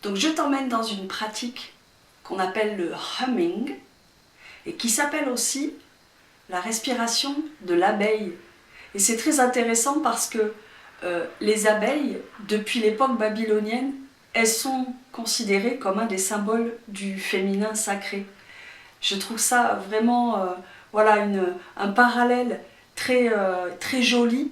Donc je t'emmène dans une pratique qu'on appelle le humming et qui s'appelle aussi la respiration de l'abeille. Et c'est très intéressant parce que les abeilles, depuis l'époque babylonienne, elles sont considérées comme un des symboles du féminin sacré. Je trouve ça vraiment voilà, un parallèle très joli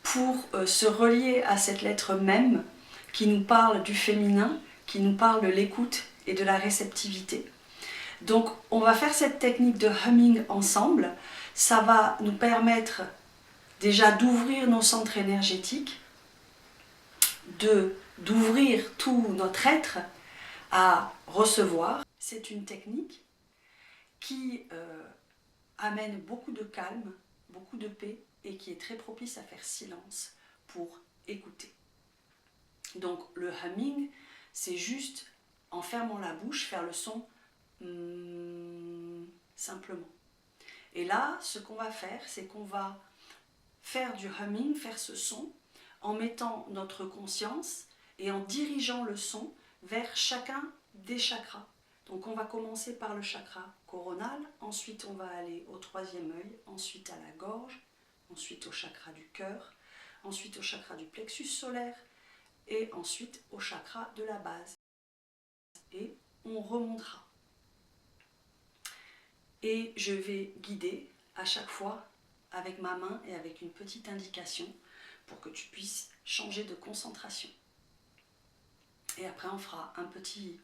pour se relier à cette lettre même qui nous parle du féminin, qui nous parle de l'écoute et de la réceptivité. Donc on va faire cette technique de humming ensemble. Ça va nous permettre déjà d'ouvrir nos centres énergétiques, d'ouvrir tout notre être à recevoir. C'est une technique qui amène beaucoup de calme, beaucoup de paix et qui est très propice à faire silence pour écouter. Donc le humming, c'est juste en fermant la bouche, faire le son simplement. Et là, ce qu'on va faire, c'est qu'on va faire du humming, faire ce son, en mettant notre conscience et en dirigeant le son vers chacun des chakras. Donc on va commencer par le chakra coronal, ensuite on va aller au troisième œil, ensuite à la gorge, ensuite au chakra du cœur, ensuite au chakra du plexus solaire et ensuite au chakra de la base. Et on remontera. Et je vais guider à chaque fois avec ma main et avec une petite indication pour que tu puisses changer de concentration. Et après on fera un petit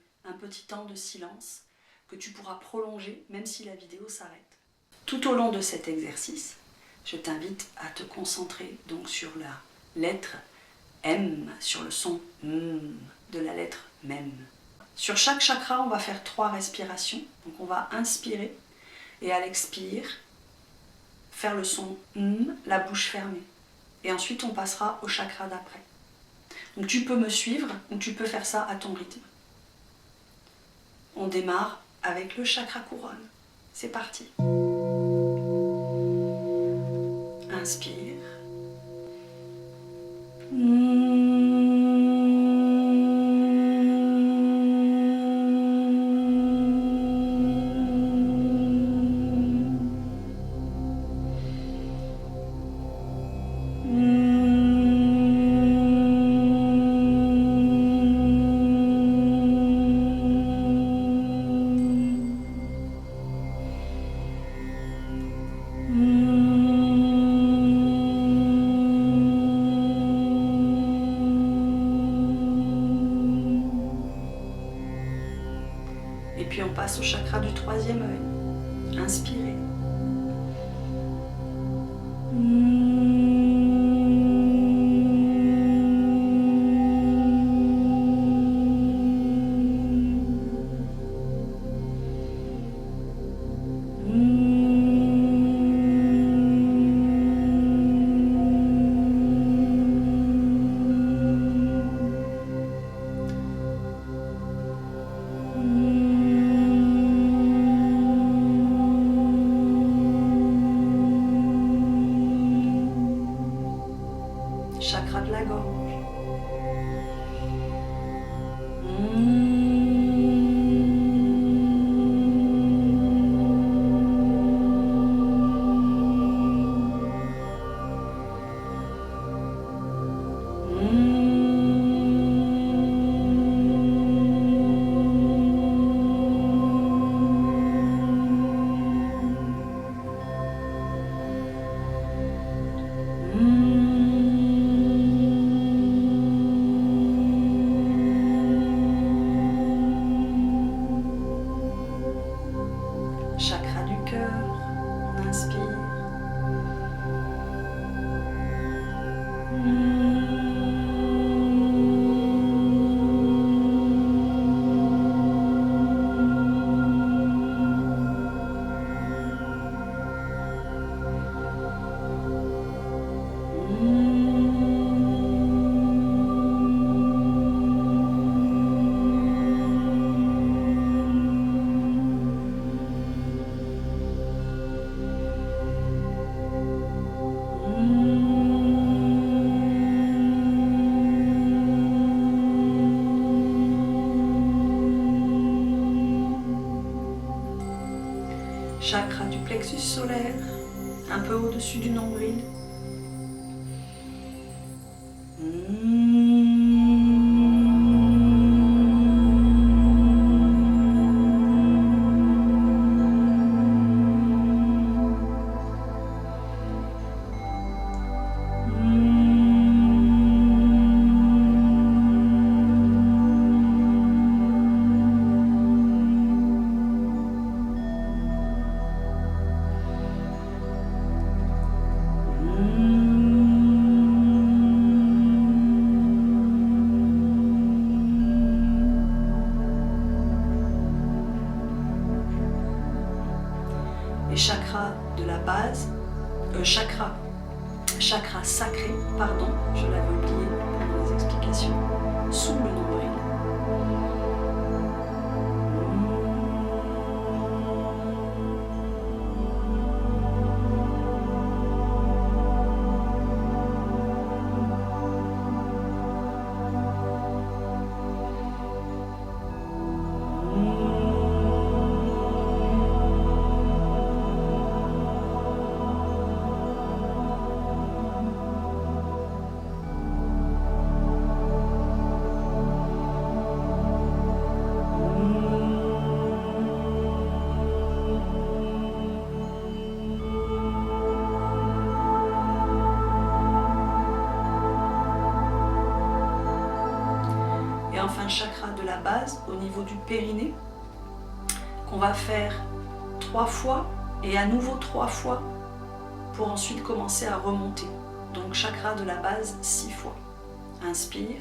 temps de silence que tu pourras prolonger même si la vidéo s'arrête. Tout au long de cet exercice, je t'invite à te concentrer donc sur la lettre M, sur le son M de la lettre MEM. Sur chaque chakra, on va faire 3 respirations. Donc on va inspirer et à l'expire, faire le son M, la bouche fermée. Et ensuite, on passera au chakra d'après. Donc tu peux me suivre ou tu peux faire ça à ton rythme. On démarre avec le chakra couronne. C'est parti. Inspire. Et puis on passe au chakra du troisième œil. Inspirez. chakra du plexus solaire, un peu au-dessus du nombril. Chakra de la base, chakra sacré, pardon, je l'avais oublié dans les explications, sous le nombril. Et enfin, chakra de la base au niveau du périnée, qu'on va faire 3 fois et à nouveau 3 fois pour ensuite commencer à remonter. Donc chakra de la base 6 fois. Inspire.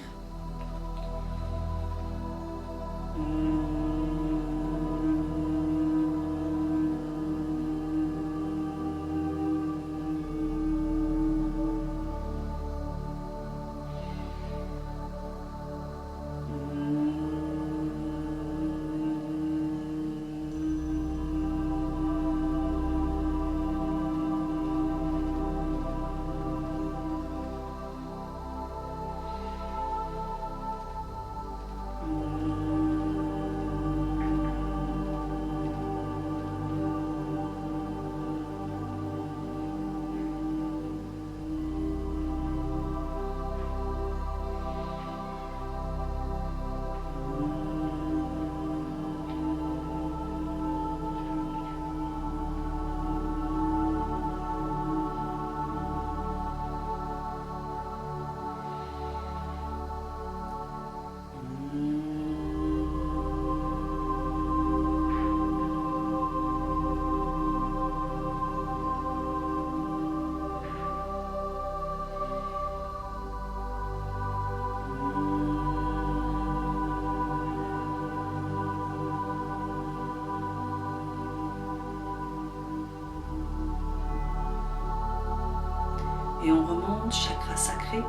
Et on remonte, chakra sacré.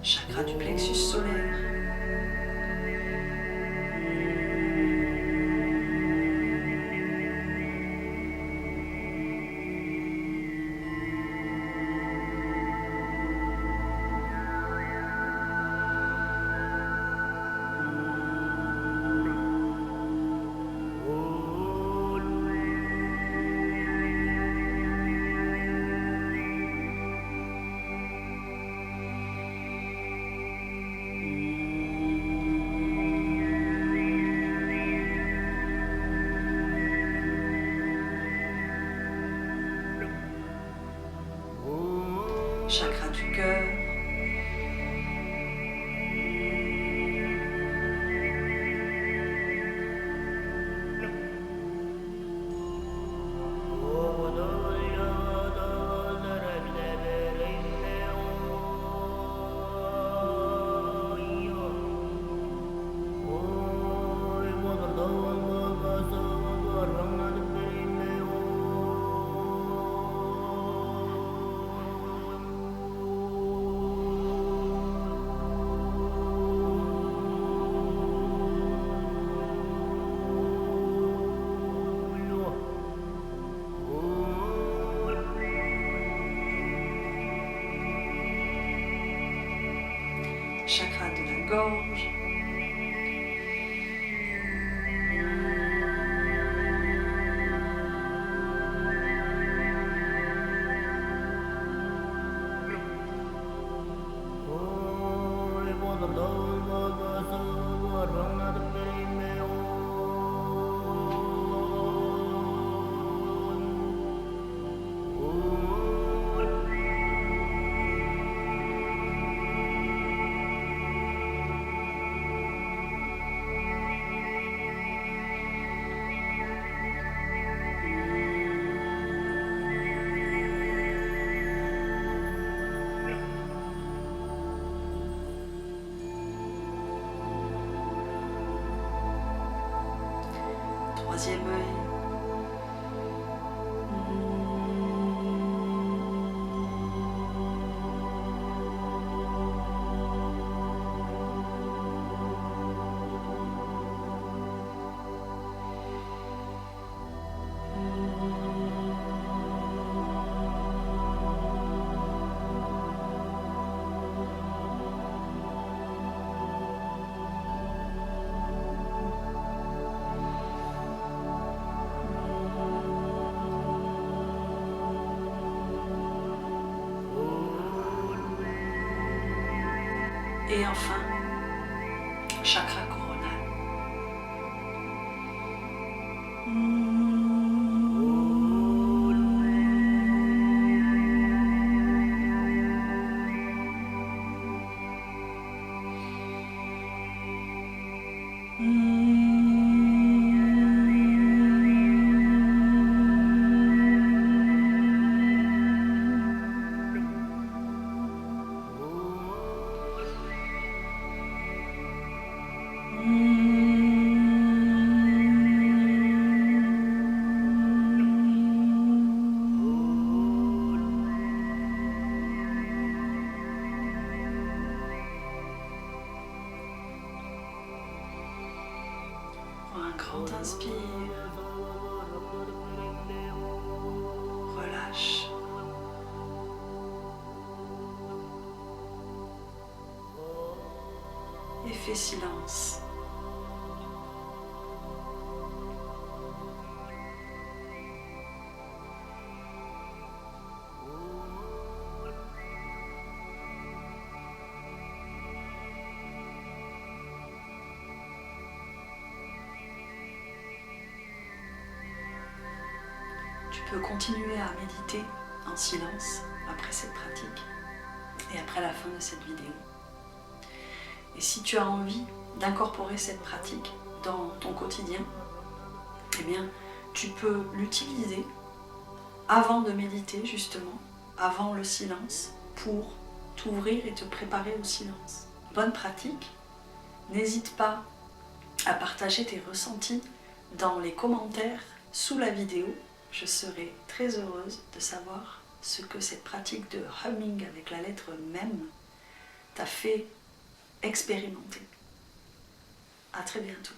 Chakra du plexus solaire. bas de la gorge. Troisième œil. Et enfin, chakra coronal. Un grand inspire, relâche. Et fais silence. Tu peux continuer à méditer en silence après cette pratique et après la fin de cette vidéo. Et si tu as envie d'incorporer cette pratique dans ton quotidien, eh bien, tu peux l'utiliser avant de méditer justement, avant le silence, pour t'ouvrir et te préparer au silence. Bonne pratique. N'hésite pas à partager tes ressentis dans les commentaires sous la vidéo. Je serai très heureuse de savoir ce que cette pratique de humming avec la lettre MEM t'a fait expérimenter. À très bientôt.